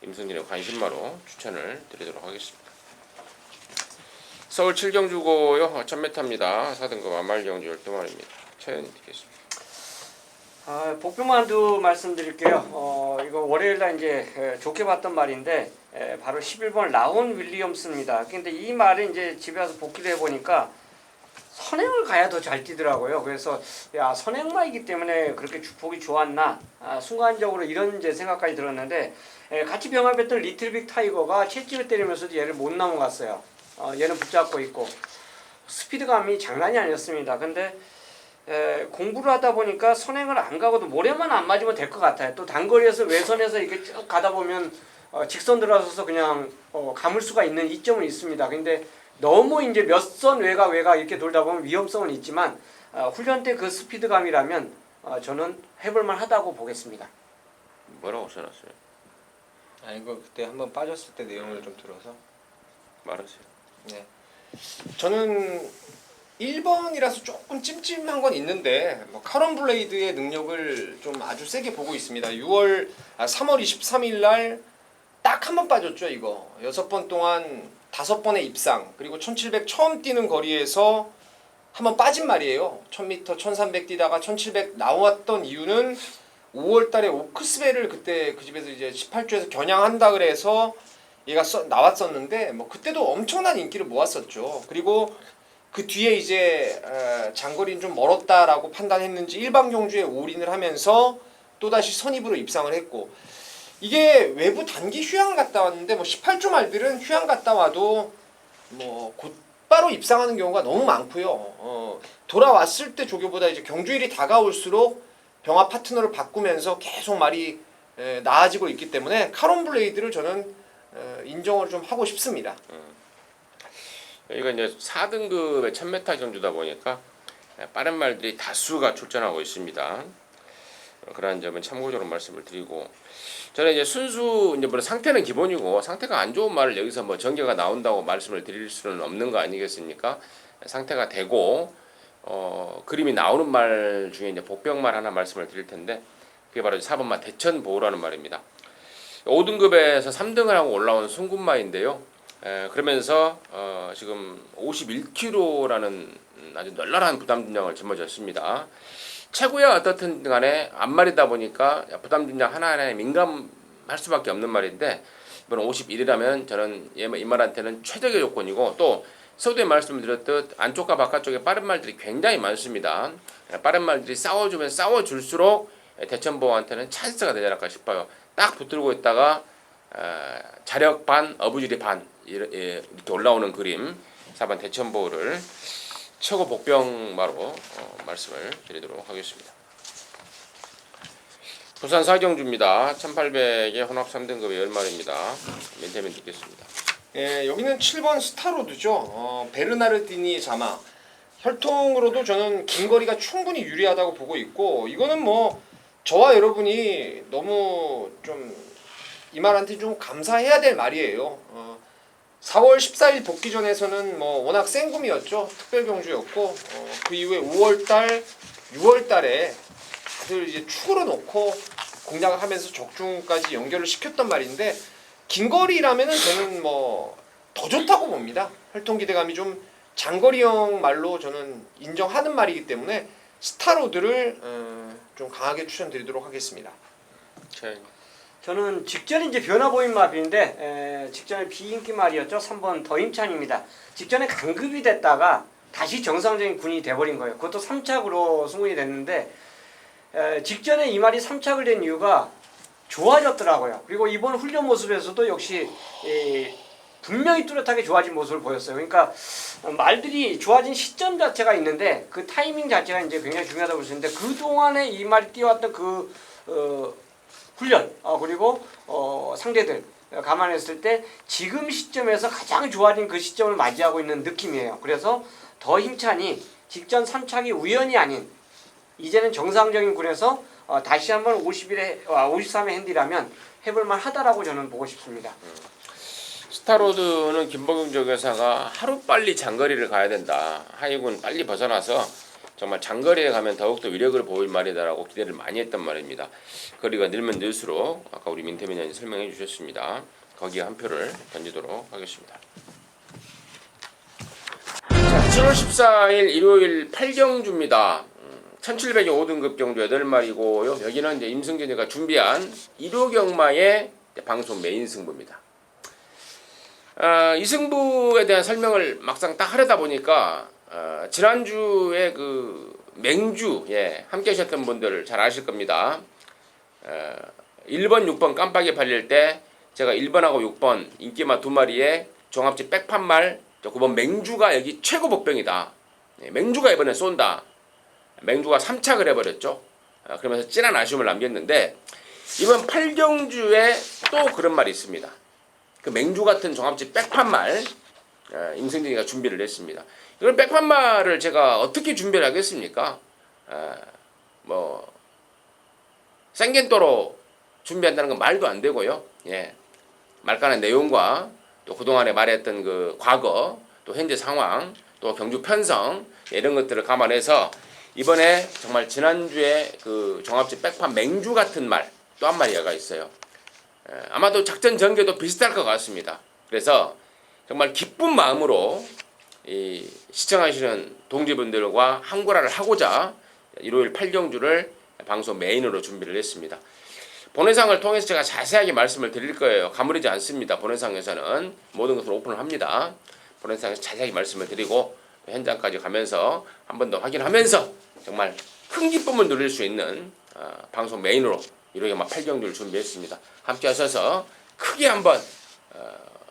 임승진의 관심마로 추천을 드리도록 하겠습니다. 서울 7경주고요. 1000m입니다. 4등급 아말경주 12마리입니다. 최현이 듣겠습니다. 복병만두 말씀드릴게요. 이거 월요일날 이제 좋게 봤던 말인데 바로 11번 라온 윌리엄스입니다. 근데 이 말이 이제 집에 와서 복기를 해보니까 선행을 가야 더 잘 뛰더라고요. 그래서 야 선행마이기 때문에 그렇게 주폭이 좋았나 순간적으로 이런 이제 생각까지 들었는데 같이 병합했던 리틀빅 타이거가 채찍을 때리면서도 얘를 못 넘어갔어요. 얘는 붙잡고 있고 스피드감이 장난이 아니었습니다. 근데 공부를 하다 보니까 선행을 안 가고도 모래만 안 맞으면 될 것 같아요. 또 단거리에서 외선에서 이렇게 쭉 가다 보면 직선 들어서서 그냥 감을 수가 있는 이점은 있습니다. 근데 너무 이제 몇 선 외가 이렇게 돌다 보면 위험성은 있지만 훈련 때 그 스피드감이라면 저는 해볼만 하다고 보겠습니다. 뭐라고 써놨어요? 이거 그때 한번 빠졌을 때 내용을 좀 들어서 말하세요. 네, 저는 1번이라서 조금 찜찜한 건 있는데 뭐 카론 블레이드의 능력을 좀 아주 세게 보고 있습니다. 3월 23일 날 딱 한 번 빠졌죠. 이거 6번 동안 5번의 입상, 그리고 1700 처음 뛰는 거리에서 한 번 빠진 말이에요. 1000m 1300 뛰다가 1700 나왔던 이유는 5월달에 오크스베를 그때 그 집에서 이제 18조에서 겨냥한다 그래서 얘가 나왔었는데 뭐 그때도 엄청난 인기를 모았었죠. 그리고 그 뒤에 이제 장거리는 좀 멀었다라고 판단했는지 일반 경주에 올인을 하면서 또다시 선입으로 입상을 했고, 이게 외부 단기 휴양 갔다 왔는데 뭐 18조 말들은 휴양 갔다 와도 뭐 곧바로 입상하는 경우가 너무 많고요. 돌아왔을 때 조교보다 이제 경주일이 다가올수록 병합 파트너를 바꾸면서 계속 말이 나아지고 있기 때문에 카론 블레이드를 저는 인정을 좀 하고 싶습니다. 여기가 이제 4등급의 1000m 경주다 보니까 빠른 말들이 다수가 출전하고 있습니다. 그러한 점은 참고적으로 말씀을 드리고, 저는 이제 순수 이제 물론 상태는 기본이고 상태가 안 좋은 말을 여기서 뭐 전개가 나온다고 말씀을 드릴 수는 없는 거 아니겠습니까? 상태가 되고 그림이 나오는 말 중에 이제 복병말 하나 말씀을 드릴 텐데, 그게 바로 4번마 대천보호라는 말입니다. 5등급에서 3등을 하고 올라온 순군마인데요. 그러면서 지금 51kg라는 아주 널널한 부담 중량을 짊어졌습니다. 최고야 어떻든 간에 앞말이다 보니까 부담 중량 하나하나에 민감할 수밖에 없는 말인데, 이번 51이라면 저는 이 말한테는 최적의 조건이고, 또 서두에 말씀을 드렸듯 안쪽과 바깥쪽에 빠른 말들이 굉장히 많습니다. 빠른 말들이 싸워주면 싸워줄수록 대천보호한테는 찬스가 되지 않을까 싶어요. 딱 붙들고 있다가 자력 반, 어부지리 반 이렇게 올라오는 그림 4번 대천보호를 최고 복병마로 말씀을 드리도록 하겠습니다. 부산 사경주입니다. 1800의 혼합 3등급의 10마리입니다. 멘테멘 듣겠습니다. 예, 여기는 7번 스타로드죠. 베르나르디니 자마. 혈통으로도 저는 긴 거리가 충분히 유리하다고 보고 있고, 이거는 뭐 저와 여러분이 너무 좀 이 말한테 좀 감사해야 될 말이에요. 4월 14일 복귀전에서는 뭐 워낙 생금이었죠. 특별 경주였고, 그 이후에 5월달, 6월달에 다들 이제 축으로 놓고 공략을 하면서 적중까지 연결을 시켰단 말인데, 긴 거리라면은 저는 뭐 더 좋다고 봅니다. 혈통 기대감이 좀 장거리형 말로 저는 인정하는 말이기 때문에 스타로드를 좀 강하게 추천드리도록 하겠습니다. 저는 직전에 이제 변화 보인 마비인데 직전에 비인기 말이었죠. 3번 더힘찬입니다. 직전에 강급이 됐다가 다시 정상적인 군인이 돼버린 거예요. 그것도 3착으로 승군이 됐는데, 직전에 이 말이 3착을 된 이유가 좋아졌더라고요. 그리고 이번 훈련 모습에서도 역시 분명히 뚜렷하게 좋아진 모습을 보였어요. 그러니까 말들이 좋아진 시점 자체가 있는데 그 타이밍 자체가 이제 굉장히 중요하다고 볼 수 있는데, 그 동안에 이 말이 뛰어왔던 그 훈련 그리고 상대들 감안했을 때 지금 시점에서 가장 좋아진 그 시점을 맞이하고 있는 느낌이에요. 그래서 더 힘찬이 직전 3착이 우연이 아닌 이제는 정상적인 군에서 다시 한번 53회 핸디라면 해볼만 하다라고 저는 보고 싶습니다. 스타로드는 김범용 조교사가 하루빨리 장거리를 가야 된다. 하이군 빨리 벗어나서 정말 장거리에 가면 더욱더 위력을 보일 말이다라고 기대를 많이 했단 말입니다. 거리가 늘면 늘수록 아까 우리 민태민장이 설명해 주셨습니다. 거기에 한 표를 던지도록 하겠습니다. 자, 7월 14일 일요일 8경주입니다. 1700의 5등급 경주 8마리고요. 여기는 이제 임승진이가 준비한 1호 경마의 방송 메인 승부입니다. 이 승부에 대한 설명을 막상 딱 하려다 보니까 지난주에 그 맹주 함께 하셨던 분들 잘 아실 겁니다. 1번, 6번 깜빡이 팔릴 때 제가 1번하고 6번 인기마 2마리에 종합지 백판말 9번 맹주가 여기 최고 복병이다. 맹주가 이번에 쏜다. 맹주가 3착을 해버렸죠. 그러면서 찐한 아쉬움을 남겼는데, 이번 8경주에 또 그런 말이 있습니다. 그 맹주 같은 종합지 백판말 임승진이가 준비를 했습니다. 이런 백판말을 제가 어떻게 준비를 하겠습니까? 뭐 생겐또로 준비한다는 건 말도 안 되고요. 말간의 내용과 또 그동안에 말했던 그 과거 또 현재 상황 또 경주 편성 이런 것들을 감안해서 이번에 정말 지난주에 그 종합지 백판 맹주 같은 말 또 한 마리가 있어요. 아마도 작전 전개도 비슷할 것 같습니다. 그래서 정말 기쁜 마음으로 이 시청하시는 동지분들과 한구라를 하고자 일요일 8경주를 방송 메인으로 준비를 했습니다. 본회상을 통해서 제가 자세하게 말씀을 드릴 거예요. 가무리지 않습니다. 본회상에서는 모든 것을 오픈을 합니다. 본회상에서 자세하게 말씀을 드리고 현장까지 가면서 한 번 더 확인하면서 정말 큰 기쁨을 누릴 수 있는 방송 메인으로 일요일 8경주를 준비했습니다. 함께 하셔서 크게 한번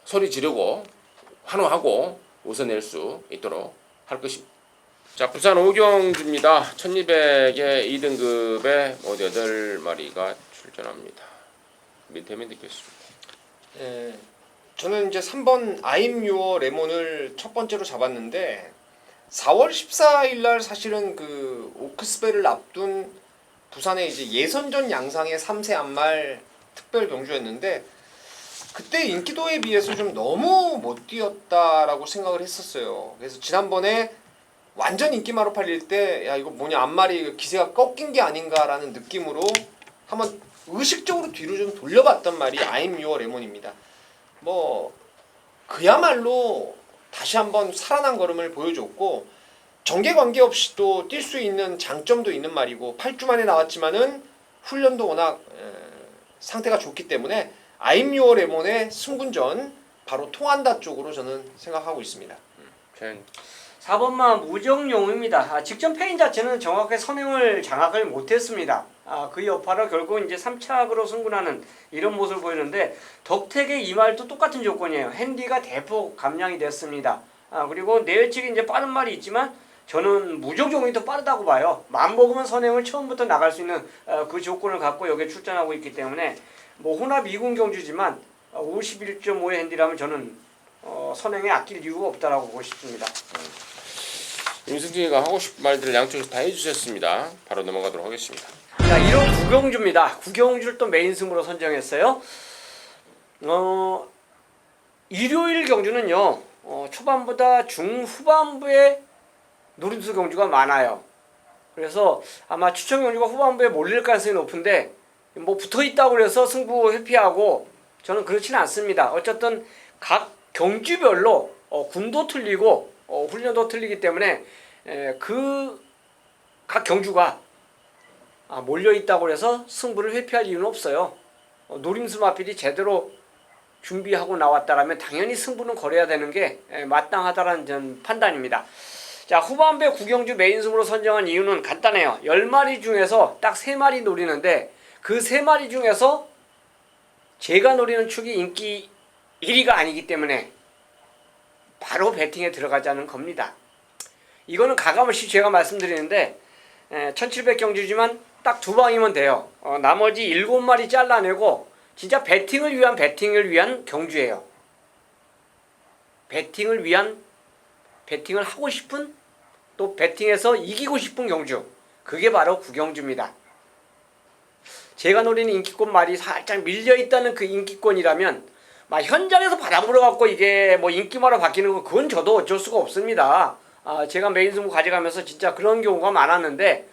소리 지르고 환호하고 웃어낼 수 있도록 할 것입니다. 자, 부산 5경주입니다. 1200의 2등급에 모두 8마리가 출전합니다. 민태민 듣겠습니다. 예, 저는 이제 3번 아임유어 레몬을 첫 번째로 잡았는데 4월 14일 날 사실은 그 오크스베를 앞둔 부산의 이제 예선전 양상의 3세 안말 특별 경주였는데 그때 인기도에 비해서 좀 너무 못 뛰었다라고 생각을 했었어요. 그래서 지난번에 완전 인기마로 팔릴 때 야 이거 뭐냐 앞말이 기세가 꺾인 게 아닌가라는 느낌으로 한번 의식적으로 뒤로 좀 돌려봤던 말이 I'm your 레몬입니다. 뭐 그야말로 다시 한번 살아난 걸음을 보여줬고 정계 관계없이 또 뛸 수 있는 장점도 있는 말이고 8주 만에 나왔지만은 훈련도 워낙 상태가 좋기 때문에 I'm your 레몬의 승분전 바로 통한다 쪽으로 저는 생각하고 있습니다. 4번마 무정용입니다. 직전 페인 자체는 정확하게 선행을 장악을 못했습니다. 그 여파로 결국 이제 3착으로 승분하는 이런 모습을 보이는데 덕택의 이 말도 똑같은 조건이에요. 핸디가 대폭 감량이 됐습니다. 그리고 내일치기 이제 빠른 말이 있지만 저는 무정용이 더 빠르다고 봐요. 마음 먹으면 선행을 처음부터 나갈 수 있는 그 조건을 갖고 여기에 출전하고 있기 때문에 뭐 혼합 2군 경주지만 51.5의 핸디라면 저는 선행에 아낄 이유가 없다라고 보고 싶습니다. 임승진이가 하고 싶은 말들을 양쪽에서 다 해주셨습니다. 바로 넘어가도록 하겠습니다. 자, 1호 구경주입니다. 구경주를 또 메인 승부로 선정했어요. 일요일 경주는요, 초반보다 중후반부에 노림수 경주가 많아요. 그래서 아마 추천 경주가 후반부에 몰릴 가능성이 높은데, 뭐 붙어 있다고 해서 승부 회피하고 저는 그렇지는 않습니다. 어쨌든 각 경주별로 군도 틀리고 훈련도 틀리기 때문에 그 각 경주가 몰려 있다고 해서 승부를 회피할 이유는 없어요. 노림수 마필이 제대로 준비하고 나왔다라면 당연히 승부는 걸어야 되는 게 마땅하다라는 전 판단입니다. 자, 후반부에 구경주 메인 승부로 선정한 이유는 간단해요. 10마리 중에서 딱 3마리 노리는데 그 3마리 중에서 제가 노리는 축이 인기 1위가 아니기 때문에 바로 배팅에 들어가자는 겁니다. 이거는 가감없이 제가 말씀드리는데 1700 경주지만 딱 2방이면 돼요. 나머지 7마리 잘라내고 진짜 배팅을 위한 경주예요. 배팅을 하고 싶은 또 배팅에서 이기고 싶은 경주. 그게 바로 구경주입니다. 제가 노리는 인기권 말이 살짝 밀려있다는 그 인기권이라면 막 현장에서 받아물어갖고 이게 뭐 인기마로 바뀌는 거 그건 저도 어쩔 수가 없습니다. 제가 메인 승부 가져가면서 진짜 그런 경우가 많았는데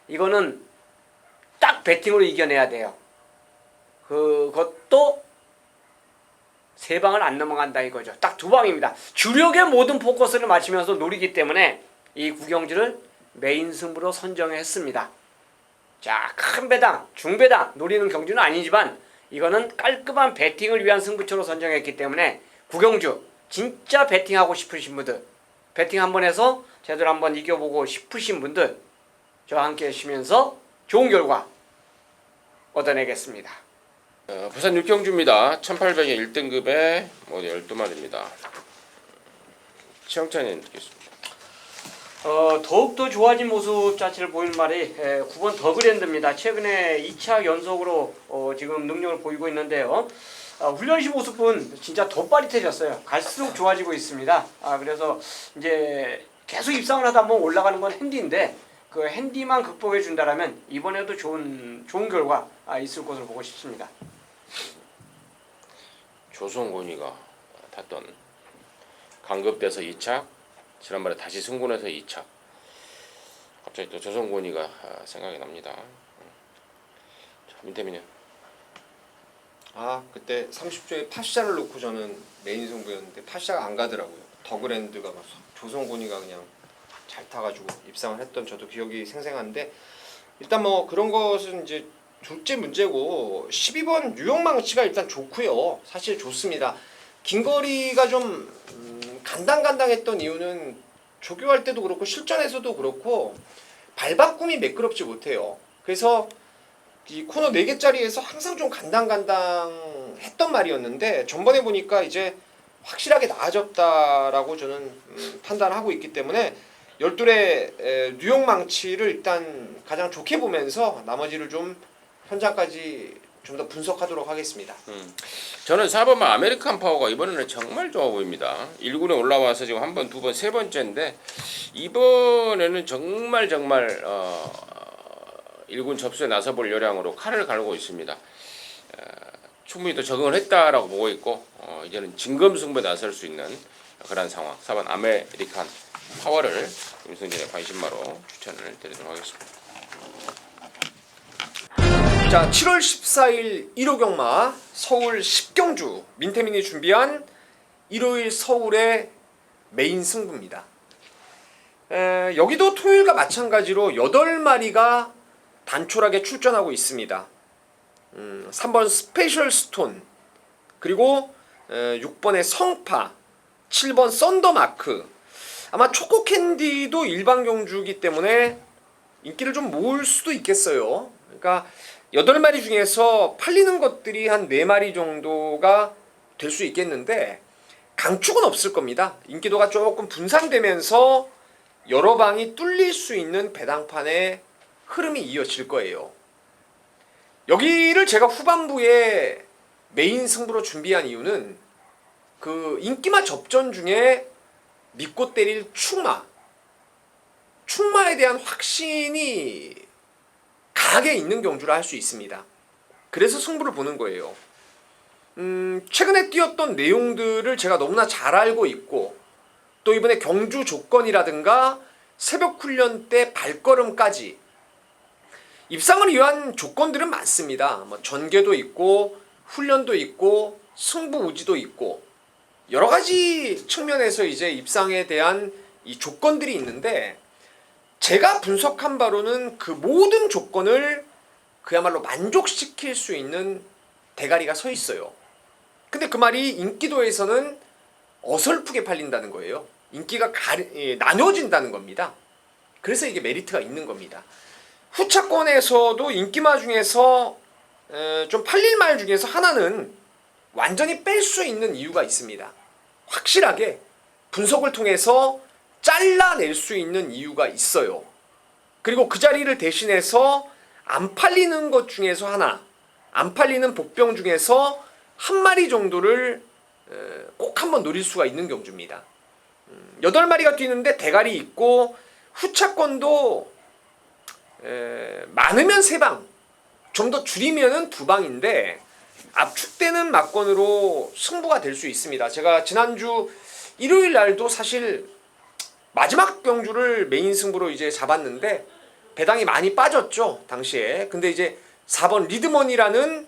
이거는 딱 배팅으로 이겨내야 돼요. 그것도 3방을 안 넘어간다 이거죠. 딱 2방입니다. 주력의 모든 포커스를 맞추면서 노리기 때문에 이 구경주를 메인 승부로 선정했습니다. 자, 큰 배당, 중배당 노리는 경주는 아니지만 이거는 깔끔한 배팅을 위한 승부처로 선정했기 때문에 구경주 진짜 배팅하고 싶으신 분들, 배팅 한번 해서 제대로 한번 이겨보고 싶으신 분들 저와 함께 하시면서 좋은 결과 얻어내겠습니다. 부산 6경주입니다. 1800의 1등급에 모두 12마리입니다. 최영찬님 듣겠습니다. 더욱더 좋아진 모습 자체를 보이는 말이 9번 더그랜드입니다. 최근에 2차 연속으로 지금 능력을 보이고 있는데요. 훈련시 모습은 진짜 더 빠릿해졌어요. 갈수록 좋아지고 있습니다. 그래서 이제 계속 입상을 하다 보면 올라가는 건 핸디인데 그 핸디만 극복해 준다라면 이번에도 좋은 결과 있을 것으로 보고 싶습니다. 조성곤이가 탔던 강급대서 2착 지난번에 다시 승군에서 2차. 갑자기 또 조선권이가 생각이 납니다. 자, 민태민이. 그때 30조에 파샤를 놓고 저는 메인 승부였는데 파샤가 안 가더라고요. 더그랜드가 막 조선군이가 그냥 잘 타가지고 입상을 했던 저도 기억이 생생한데, 일단 뭐 그런 것은 이제 둘째 문제고, 12번 뉴욕망치가 일단 좋고요. 사실 좋습니다. 긴거리가 좀 간당간당했던 이유는 조교할 때도 그렇고 실전에서도 그렇고 발바꿈이 매끄럽지 못해요. 그래서 이 코너 4개짜리에서 항상 좀 간당간당했던 말이었는데, 전번에 보니까 이제 확실하게 나아졌다라고 저는 판단하고 있기 때문에 12의 뉴욕 망치를 일단 가장 좋게 보면서 나머지를 좀 현장까지 좀 더 분석하도록 하겠습니다. 저는 4번 아메리칸 파워가 이번에는 정말 좋아 보입니다. 1군에 올라와서 지금 한 번, 두 번, 세 번째인데 이번에는 정말 1군 접수에 나서볼 요량으로 칼을 갈고 있습니다. 충분히 또 적응을 했다라고 보고 있고 이제는 진검승부에 나설 수 있는 그런 상황. 4번 아메리칸 파워를 임승진의 관심마로 추천을 드리도록 하겠습니다. 자, 7월 14일 1호 경마 서울 10경주 민태민이 준비한 일요일 서울의 메인 승부입니다. 여기도 토요일과 마찬가지로 8마리가 단촐하게 출전하고 있습니다. 3번 스페셜 스톤, 그리고 6번의 성파, 7번 썬더마크. 아마 초코캔디도 일반 경주이기 때문에 인기를 좀 모을 수도 있겠어요. 그러니까 8마리 중에서 팔리는 것들이 한 4마리 정도가 될 수 있겠는데 강축은 없을 겁니다. 인기도가 조금 분산되면서 여러 방이 뚫릴 수 있는 배당판의 흐름이 이어질 거예요. 여기를 제가 후반부에 메인 승부로 준비한 이유는 그 인기마 접전 중에 믿고 때릴 충마에 대한 확신이 강하게 있는 경주를 할 수 있습니다. 그래서 승부를 보는 거예요. 최근에 뛰었던 내용들을 제가 너무나 잘 알고 있고, 또 이번에 경주 조건이라든가 새벽 훈련 때 발걸음까지 입상을 위한 조건들은 많습니다. 뭐 전개도 있고 훈련도 있고 승부 우지도 있고 여러 가지 측면에서 이제 입상에 대한 이 조건들이 있는데, 제가 분석한 바로는 그 모든 조건을 그야말로 만족시킬 수 있는 대가리가 서 있어요. 근데 그 말이 인기도에서는 어설프게 팔린다는 거예요. 인기가 나눠진다는 겁니다. 그래서 이게 메리트가 있는 겁니다. 후차권에서도 인기마 중에서 좀 팔릴 말 중에서 하나는 완전히 뺄 수 있는 이유가 있습니다. 확실하게 분석을 통해서 잘라낼 수 있는 이유가 있어요. 그리고 그 자리를 대신해서 안 팔리는 것 중에서 하나, 안 팔리는 복병 중에서 한 마리 정도를 꼭 한번 노릴 수가 있는 경주입니다. 8마리가 뛰는데 대가리 있고 후차권도 많으면 3방, 좀 더 줄이면은 2방인데 압축되는 막권으로 승부가 될 수 있습니다. 제가 지난주 일요일 날도 사실 마지막 경주를 메인 승부로 이제 잡았는데 배당이 많이 빠졌죠, 당시에. 근데 이제 4번 리드먼이라는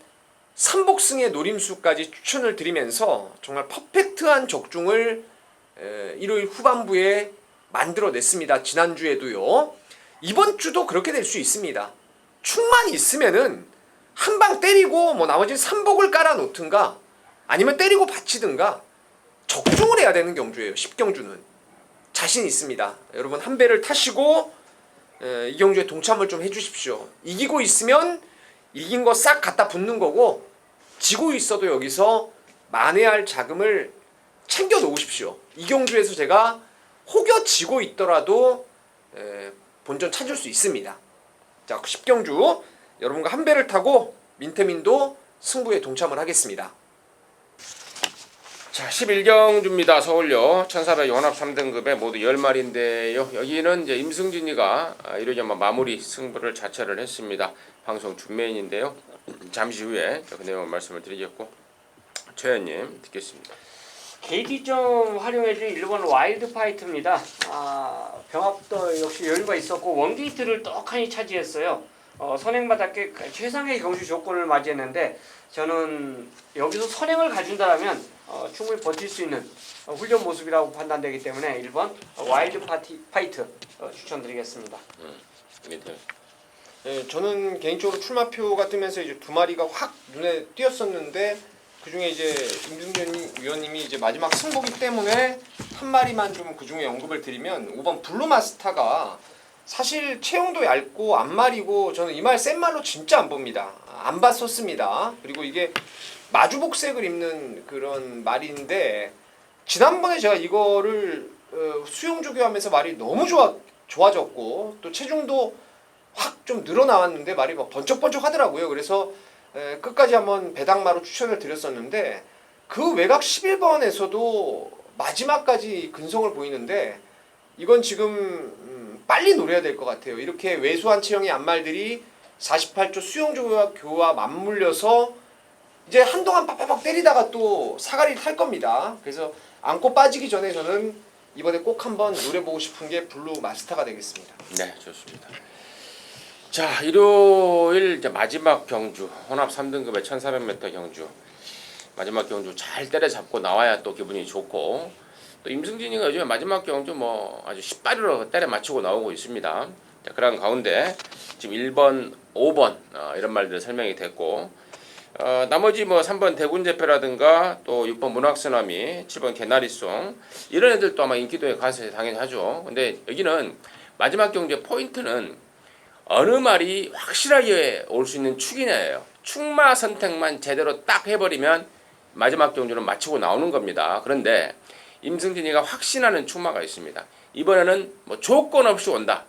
삼복승의 노림수까지 추천을 드리면서 정말 퍼펙트한 적중을 일요일 후반부에 만들어냈습니다. 지난주에도요. 이번 주도 그렇게 될 수 있습니다. 충만 있으면은 한 방 때리고 뭐 나머지 삼복을 깔아 놓든가 아니면 때리고 받치든가 적중을 해야 되는 경주예요. 10경주는. 자신 있습니다. 여러분 한 배를 타시고 이 경주에 동참을 좀 해주십시오. 이기고 있으면 이긴 거 싹 갖다 붙는 거고, 지고 있어도 여기서 만회할 자금을 챙겨 놓으십시오. 이 경주에서 제가 혹여 지고 있더라도 본전 찾을 수 있습니다. 자, 10경주 여러분과 한 배를 타고 민태민도 승부에 동참을 하겠습니다. 자, 11경주입니다. 서울요. 1400 혼합 3등급에 모두 10마리인데요. 여기는 이제 임승진이가 이러저만 마무리 승부를 자처를 했습니다. 방송 준메인인데요. 잠시 후에 그 내용을 말씀을 드리겠고, 최현님 듣겠습니다. KT 점 활용해준 일본 와일드 파이트입니다. 병합도 역시 여유가 있었고 원게이트를 떡하니 차지했어요. 선행받았게 최상의 경주 조건을 맞이했는데 저는 여기서 선행을 가준다면 충분히 버틸 수 있는 훈련 모습이라고 판단되기 때문에 1번 와일드 파이트 추천드리겠습니다. 밑에. 예, 저는 개인적으로 출마표가 뜨면서 이제 두 마리가 확 눈에 띄었었는데 그 중에 이제 임승준 위원님이 이제 마지막 승부기 때문에 한 마리만 좀 그 중에 언급을 드리면 5번 블루마스타가 사실 체형도 얇고 앞말이고 저는 이 말 센 말로 진짜 안 봅니다. 안 봤었습니다. 그리고 이게 마주복색을 입는 그런 말인데 지난번에 제가 이거를 수용조교하면서 말이 너무 좋아졌고 또 체중도 확 좀 늘어나왔는데 말이 막 번쩍번쩍 하더라고요. 그래서 끝까지 한번 배당마로 추천을 드렸었는데 그 외곽 11번에서도 마지막까지 근성을 보이는데 이건 지금 빨리 노려야 될 것 같아요. 이렇게 왜소한 체형의 앞말들이 48조 수용조교와 맞물려서 이제 한동안 빡빡빡 때리다가 또 사가리 탈 겁니다. 그래서 안고 빠지기 전에 저는 이번에 꼭 한번 노려보고 싶은 게 블루 마스터가 되겠습니다. 네, 좋습니다. 자, 일요일 이제 마지막 경주 혼합 3등급의 1400m 경주 마지막 경주 잘 때려잡고 나와야 또 기분이 좋고 또 임승진이가 요즘에 마지막 경주 뭐 아주 쉽바리로 때려 맞추고 나오고 있습니다. 자, 그런 가운데 지금 1번, 5번 이런 말들 설명이 됐고 나머지 뭐 3번 대군제표라든가 또 6번 문학쓰나미, 7번 개나리송 이런 애들도 아마 인기도에 가서 당연히 하죠. 근데 여기는 마지막 경주의 포인트는 어느 말이 확실하게 올 수 있는 축이냐예요. 축마 선택만 제대로 딱 해버리면 마지막 경주는 마치고 나오는 겁니다. 그런데 임승진이가 확신하는 축마가 있습니다. 이번에는 뭐 조건 없이 온다.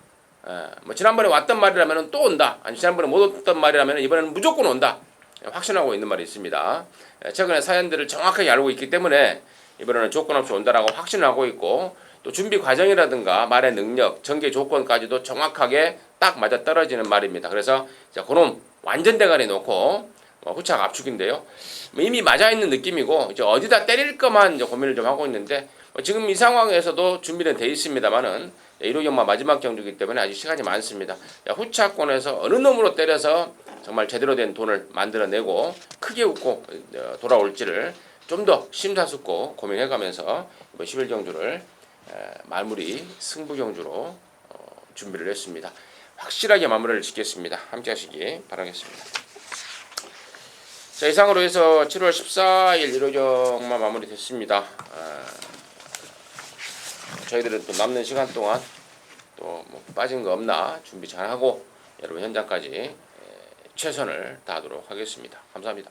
뭐 지난번에 왔던 말이라면 또 온다. 아니 지난번에 못 왔던 말이라면 이번에는 무조건 온다. 확신하고 있는 말이 있습니다. 최근에 사연들을 정확하게 알고 있기 때문에 이번에는 조건 없이 온다라고 확신을 하고 있고 또 준비 과정이라든가 말의 능력, 전개 조건까지도 정확하게 딱 맞아 떨어지는 말입니다. 그래서 자, 그놈 완전 대가리 놓고 후착 압축인데요. 이미 맞아 있는 느낌이고 이제 어디다 때릴 것만 이제 고민을 좀 하고 있는데 지금 이 상황에서도 준비는 돼 있습니다만은 1호 경마 마지막 경주이기 때문에 아직 시간이 많습니다. 후차권에서 어느 놈으로 때려서 정말 제대로 된 돈을 만들어내고 크게 웃고 돌아올지를 좀 더 심사숙고 고민해가면서 이번 10일 경주를 마무리 승부 경주로 준비를 했습니다. 확실하게 마무리를 짓겠습니다. 함께 하시기 바라겠습니다. 자, 이상으로 해서 7월 14일 1호 경마 마무리됐습니다. 저희들은 또 남는 시간 동안 또 뭐 빠진 거 없나 준비 잘하고 여러분 현장까지 최선을 다하도록 하겠습니다. 감사합니다.